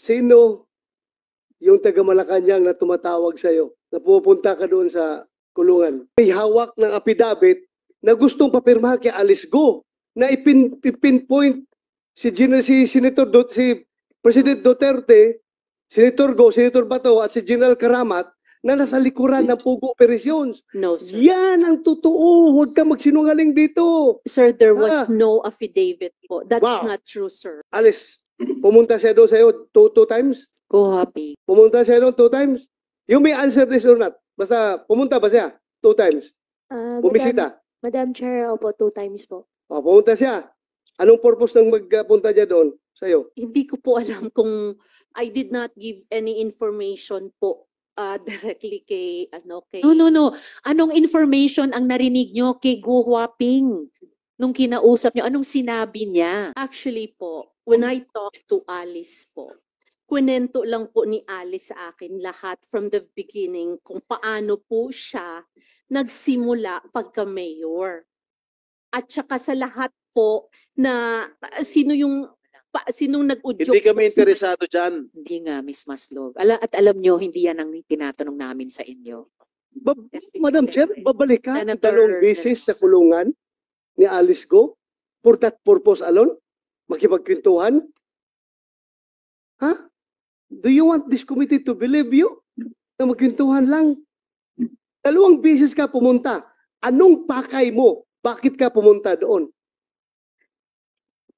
sino yung taga Malacanang na tumatawag sa'yo, na pupunta ka doon sa kulungan? May hawak ng affidavit na gustong papirmahan kay Alice Go, na ipinpoint si President Duterte, Senator Go, Senator Bato at si General Karamat na nasa likuran ng Pugo Operations. No, sir. Yan ang totoo. Huwag ka magsinungaling dito. Sir, there was no affidavit po. That's Wow. not true, sir. Alice, pumunta siya doon sa'yo two times? Go happy. Pumunta siya doon 2 times? You may answer this or not. Basta pumunta ba siya 2 times? Bumisita? Madam Chair, opo, 2 times po. O, pumunta siya. Anong purpose ng magpunta niya doon sa'yo? Hindi ko po alam kung I did not give any information po directly kay kay No. Anong information ang narinig nyo kay Go Huaping nung kinausap nyo? Anong sinabi niya? Actually po, when I talked to Alice po, kwento lang po ni Alice sa akin lahat from the beginning kung paano po siya nagsimula pagka-mayor. At saka sa lahat po na sinong nag-udyok. Hindi kami interesado dyan. Hindi nga, Miss Maslog. At alam nyo, hindi yan ang tinatanong namin sa inyo. Madam Chair, babalik ka Senator 2 beses sa kulungan ni Alice Go for that purpose alone? Makipagkwentuhan? Ha? Do you want this committee to believe you? Na magkwentuhan lang? 2 beses ka pumunta. Anong pakay mo? Bakit ka pumunta doon?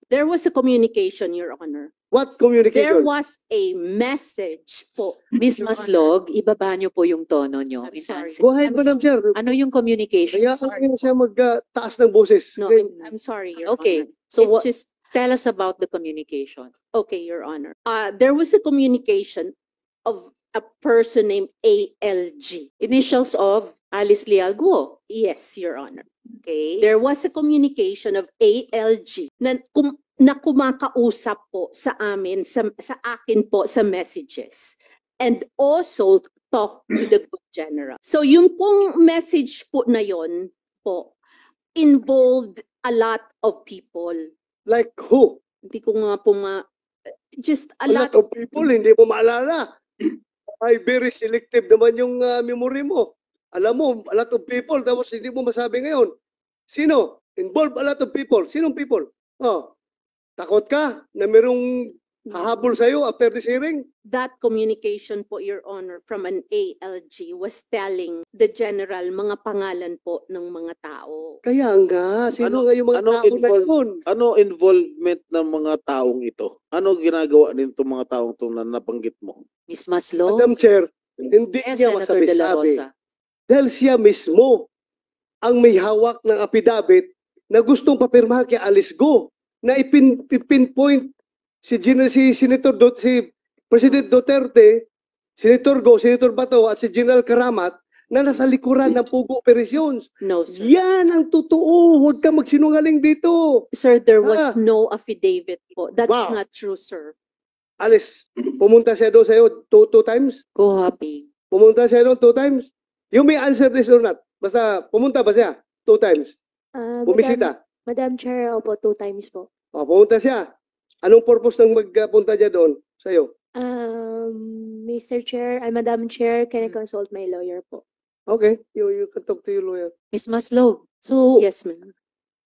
There was a communication, Your Honor. What There communication? was a message po. Miss Your Maslog, ibaba nyo po yung tono nyo. I'm in sorry. answer. Go ahead, Madam Chair. Ano yung communication? Kaya kaya siya magtaas ng boses. No, I'm sorry, Your Okay, Honor. so It's what, just tell us about the communication. okay, Your Honor. There was a communication of a person named ALG. Initials of Alice Leal Guo. Yes, Your Honor. Okay. There was a communication of ALG na kumakausap po sa amin, sa akin po sa messages. And also talk to the good general. So yung pong message po na yon po involved a lot of people. Like who? Hindi ko nga po just A a lot of people, hindi mo maalala. Ay, very selective naman yung memory mo. Alam mo, a lot of people, tapos hindi mo masabi ngayon. Sino? Involve a lot of people. Sinong people? Oh, takot ka na merong hahabol sa'yo after this hearing? That communication po, Your Honor, from an ALG was telling the general mga pangalan po ng mga tao. Kaya nga, sino Ano- nga yung mga ano tao na involve- yun? Ano involvement ng mga taong ito? Ano ginagawa din itong mga taong ito na nabanggit mo? Miss Maslog. Madam Chair, hindi Yes, niya Senator De La masabi-sabi. Rosa. Dahil siya mismo ang may hawak ng affidavit na gustong papirmahan kay Alice Go, na ipinpoint si President Duterte, Senator Go, Senator Bato at si General Karamat na nasa likuran ng Pugo Operations. No, sir. Yan ang totoo. Huwag ka magsinungaling dito. Sir, there was Ah. no affidavit po. That's Wow. not true, sir. Alice, pumunta siya doon sa'yo two times? Go Happy. Pumunta siya doon 2 times? You may answer this or not. Basta pumunta ba siya 2 times? Bumisita? Madam Chair, opo, 2 times po. O, pumunta siya. Anong purpose ng magpunta niya doon sa'yo? Mr. Chair, Madam Chair, can I consult my lawyer po? Okay, you can talk to your lawyer. Miss Maslog. So, Yes, ma'am.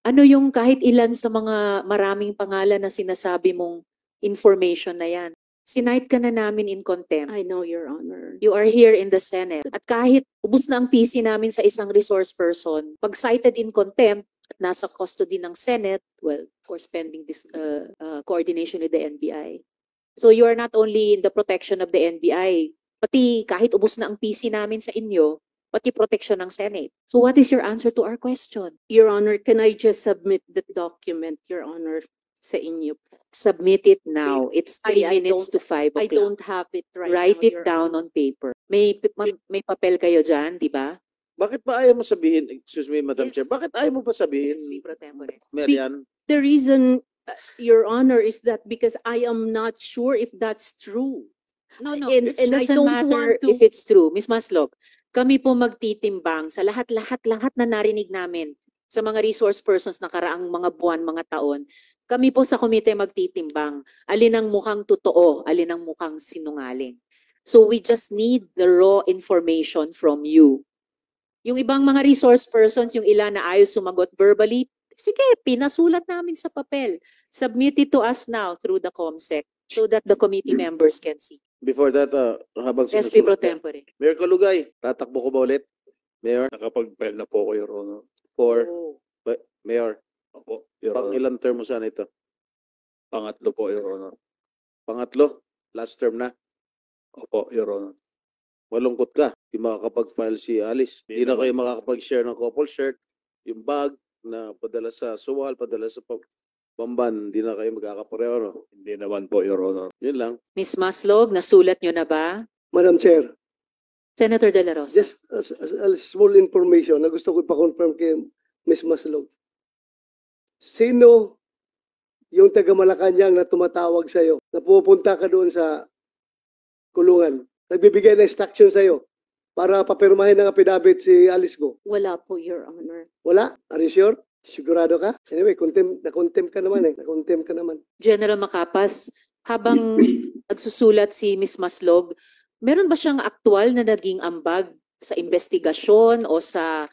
ano yung kahit ilan sa mga maraming pangalan na sinasabi mong information na yan? Sinight ka na namin in contempt. I know, Your Honor. You are here in the Senate. At kahit ubus na ang PC namin sa isang resource person, pag cited in contempt at nasa custody ng Senate, well, of course, pending this coordination with the NBI. So you are not only in the protection of the NBI, pati kahit ubus na ang PC namin sa inyo, pati protection ng Senate. So what is your answer to our question? Your Honor, can I just submit the document, Your Honor, sa inyo? Submit it now. It's 3 I minutes to 5 I o'clock. don't have it right Write now, it Your down Honor. on paper. May papel kayo dyan, di ba? Bakit ba ayaw mo sabihin, excuse me, Madam Yes. Chair, bakit ayaw mo pa sabihin, SP Pro Tempore. Marian? The reason, Your Honor, is that because I am not sure if that's true. No, And it I doesn't don't matter want to- if it's true. Miss Maslog, kami po magtitimbang sa lahat na narinig namin sa mga resource persons na karaang mga buwan, mga taon, Kami po sa komite magtitimbang alin ang mukhang totoo, alin ang mukhang sinungaling. So we just need the raw information from you. Yung ibang mga resource persons, yung ilan na ayaw sumagot verbally, sige, pinasulat namin sa papel. Submit it to us now through the COMSEC so that the committee members can see. Before that, habang SP Pro sinusulat ka, Tempore. Mayor Kalugay, tatakbo ko ba ulit? Mayor, Nakapag-file na po ko, Your Honor. for Oh. Mayor, Opo, Your pang Honor. ilang term mo sana ito? Pangatlo po, Your Honor. Pangatlo? Last term na? Opo, Your Honor. Malungkot ka. Di makakapag-file si Alice. Di Di na naman. kayo makakapag-share ng couple shirt. Yung bag na padala sa Suwal, padala sa Bamban, di na kayo magkakapareho, no? Hindi naman po, Your Honor. Yun lang. Ms. Maslog, nasulat nyo na ba? Madam Chair, Senator De La Rosa. just as a small information na gusto ko ipa-confirm kay Ms. Maslog. Sino yung taga Malacanang na tumatawag sa'yo, na pupunta ka doon sa kulungan, nagbibigay ng instruction sa'yo para papirmahin ng affidavit si Alice Go? Wala po, Your Honor. Wala? Are you sure? Sigurado ka? Anyway, na-contempt ka naman eh. Na-contempt ka naman. General Macapas, habang nagsusulat si Ms. Maslog, meron ba siyang aktual na naging ambag sa investigasyon o sa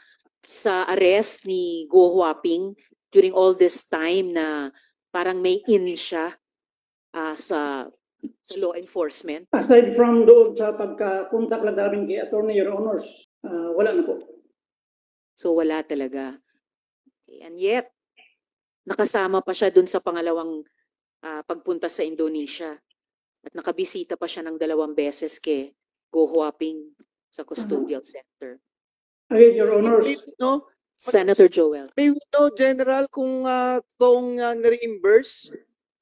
arrest ni Go Huaping during all this time na parang may in siya sa law enforcement? Aside from doon sa pagka-contact lang namin kay Attorney Your Honors, wala na po. So wala talaga. Okay, and yet, nakasama pa siya dun sa pangalawang pagpunta sa Indonesia. At nakabisita pa siya ng 2 beses kay Go Huaping sa custodial center. Again, Your Honors, No, Senator Joel. may we know, General, kung toong na-reimburse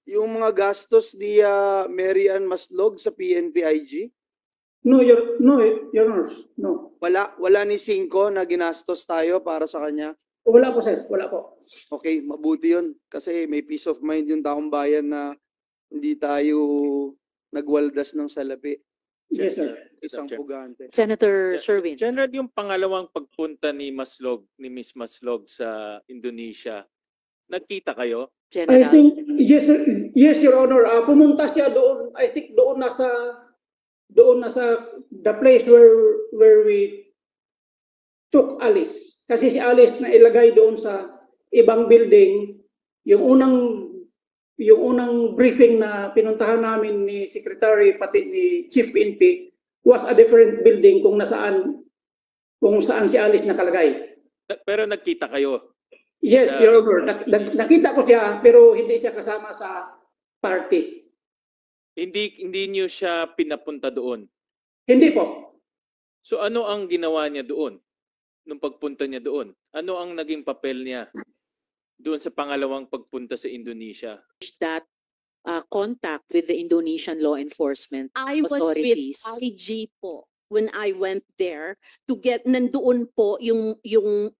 yung mga gastos ni Mary Ann Maslog sa PNP-IG? no, Your Honors, no. Wala ni Cinco na ginastos tayo para sa kanya? Wala po, sir. Wala po. Okay, mabuti yun. Kasi may peace of mind yung taong bayan na hindi tayo nagwaldas ng salapi. Yes, sir. Isang pugante. Senator Yeah. Sherwin. General, yung pangalawang pagpunta ni Miss Maslog sa Indonesia, nagkita kayo? I General. think, yes, sir. Yes, Your Honor. Pumunta siya doon, I think doon na sa the place where we took Alice. Kasi si Alice na ilagay doon sa ibang building, yung unang briefing na pinuntahan namin ni Secretary pati ni Chief PNP was a different building kung saan si Alice nakalagay. Pero nagkita kayo? Yes, Yeah. Your Honor. Nakita ko siya pero hindi siya kasama sa party. Hindi niyo siya pinapunta doon? Hindi po. So ano ang ginawa niya doon? Nung pagpunta niya doon? Ano ang naging papel niya doon sa pangalawang pagpunta sa Indonesia? That contact with the Indonesian law enforcement I was authorities. with IG po when I went there to get, nandoon po yung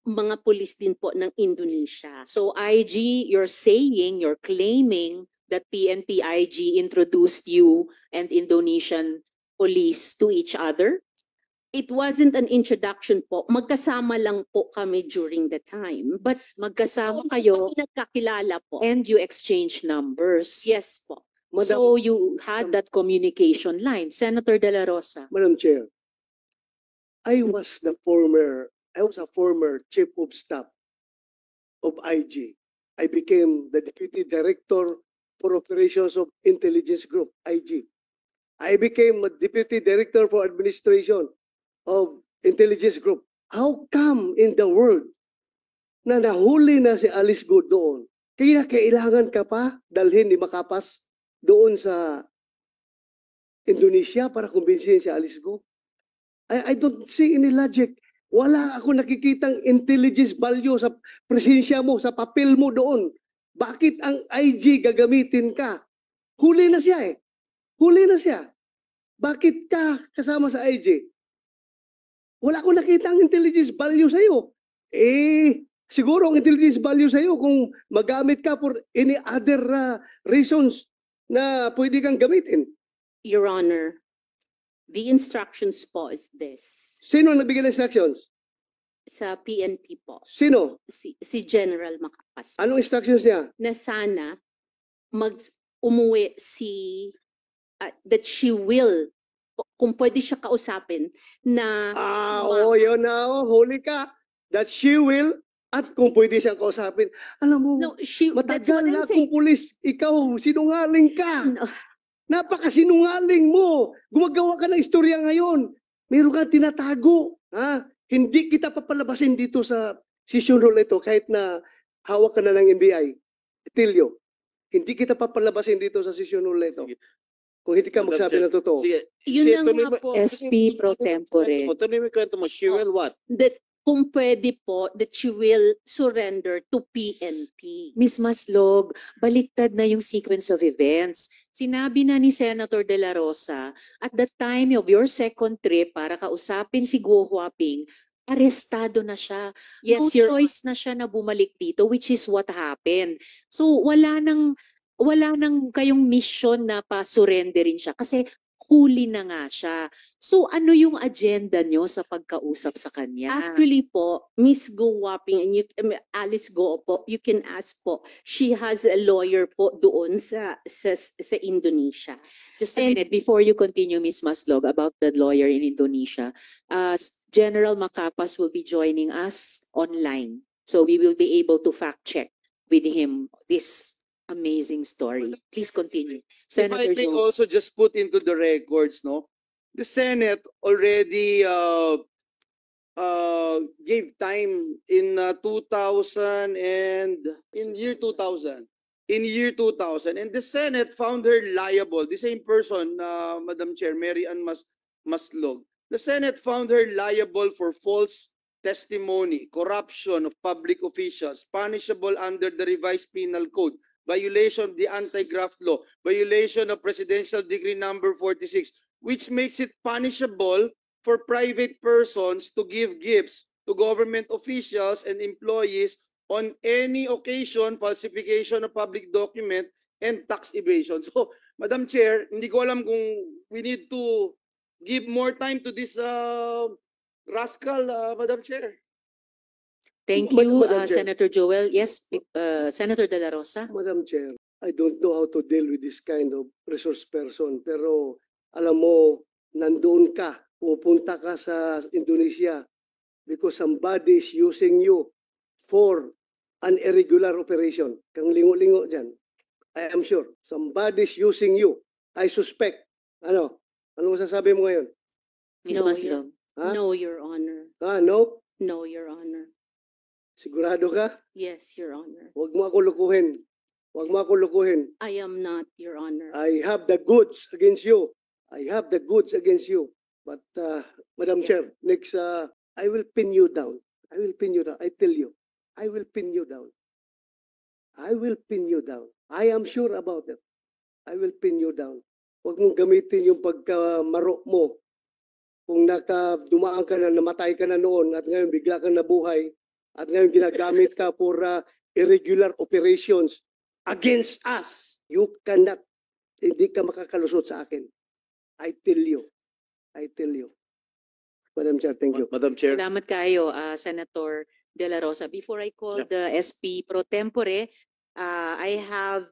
mga pulis din po ng Indonesia. So IG, you're claiming that PNP IG introduced you and Indonesian police to each other? It wasn't an introduction po. Magkasama lang po kami during the time. But magkasama Hindi kayo kami nagkakilala po. and you exchange numbers. Yes po. So you had that communication line. Senator De La Rosa. Madam Chair, I was a former chief of staff of IG. I became the deputy director for operations of intelligence group, IG. I became a deputy director for administration of intelligence group. How come in the world na nahuli na si Alice Go doon? Kaya kailangan ka pa dalhin ni Macapas doon sa Indonesia para kumbinsihin si Alice Go? I don't see any logic. Wala ako nakikitang intelligence value sa presensya mo, sa papel mo doon. Bakit ang IG gagamitin ka? Huli na siya eh. Huli na siya. Bakit ka kasama sa IG? Wala akong nakita ang intelligence value sa'yo. Siguro ang intelligence value sa'yo kung magamit ka for any other reasons na pwede kang gamitin. Your Honor, the instructions po is this. Sino ang nagbigay ng instructions? Sa PNP po. Sino? Si General Macapas. Anong instructions niya? Na sana umuwi that she will, kung pwede siya kausapin, na Oo, yun na, huli ka. That she will, at kung pwede siyang kausapin. Alam mo, no, that's matagal what I'm na saying. akong pulis, ikaw, sinungaling ka. No, Napakasinungaling mo. Gumagawa ka ng istorya ngayon. Meron kang tinatago. Ha? Hindi kita papalabasin dito sa session roll ito kahit na hawak ka na ng NBI. Tilio, hindi kita papalabasin dito sa session roll ito. Sige. Kung hindi ka Madam magsabi Chair, ng totoo. Sige. Yun Sige, na tuloy nga mo- po. SP pro tempore. Tuloy mo yung kwento mo. She will what? that kung pwede po, that she will surrender to PNP. Miss Maslog, baliktad na yung sequence of events. Sinabi na ni Senator De La Rosa, at the time of your second trip para kausapin si Guo Huaping, arestado na siya. Yes, No Your choice na siya na bumalik dito, which is what happened. So wala nang kayong mission na pa-surrenderin siya kasi huli na nga siya. So ano yung agenda nyo sa pagkausap sa kanya? Actually po, Miss Go Waping and Alice Go po, you can ask po. She has a lawyer po doon sa Indonesia. Just a And- minute, before you continue, Ms. Maslog, about the lawyer in Indonesia, General Macapas will be joining us online. So we will be able to fact check with him this amazing story. Please continue. If I Senator may Joe. also just put into the records, no, the Senate already gave time in 2000 and in year 2000. In year 2000, and the Senate found her liable. The same person, Madam Chair, Mary Ann Maslog. The Senate found her liable for false testimony, corruption of public officials, punishable under the revised penal code, violation of the anti-graft law, violation of Presidential Decree number 46, which makes it punishable for private persons to give gifts to government officials and employees on any occasion, falsification of public document, and tax evasion. So, Madam Chair, hindi ko alam kung we need to give more time to this rascal, Madam Chair. Thank Madam you, Chair. Senator Joel. Yes, Senator De La Rosa. Madam Chair, I don't know how to deal with this kind of resource person. Pero alam mo, nandoon ka, pupunta ka sa Indonesia because somebody is using you for an irregular operation. Kang lingo-lingo dyan. I am sure. Somebody is using you. I suspect. Ano? Ano masasabi mo ngayon? Ms. No, Maslog. Ha? No, Your Honor. No? No, Your Honor. Sigurado ka? Yes, Your Honor. Huwag mo ako lukuhin. Huwag mo ako lukuhin. I am not, Your Honor. I have the goods against you. I have the goods against you. But, Madam Chair, next, I will pin you down. I will pin you down. I tell you. I will pin you down. I will pin you down. I am sure about it. I will pin you down. Huwag mong gamitin yung pagkamaro mo. Kung dumaan ka na, namatay ka na noon at ngayon bigla kang nabuhay at ngayon ginagamit ka for irregular operations against us. You cannot, hindi ka makakalusot sa akin. I tell you. I tell you. Madam Chair, thank you. Madam Chair. Salamat kayo, Senator De La Rosa. Before I call the SP pro tempore, I have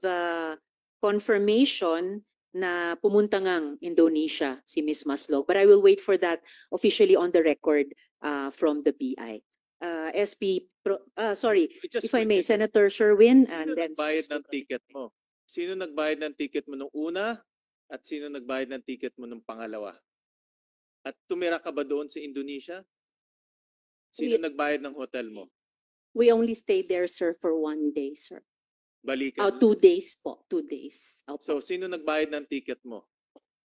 confirmation na pumunta ngang Indonesia si Ms. Maslog. But I will wait for that officially on the record from the PI. If I may, Senator Sherwin, Sino and then nagbayad ng ticket mo? Sino nagbayad ng ticket mo nung una at sino nagbayad ng ticket mo nung pangalawa? At tumira ka ba doon sa Indonesia? Sino nagbayad ng hotel mo? We only stayed there, sir, for 1 day, sir. Balikan. 2 days po. 2 days. Opo. So, sino nagbayad ng ticket mo?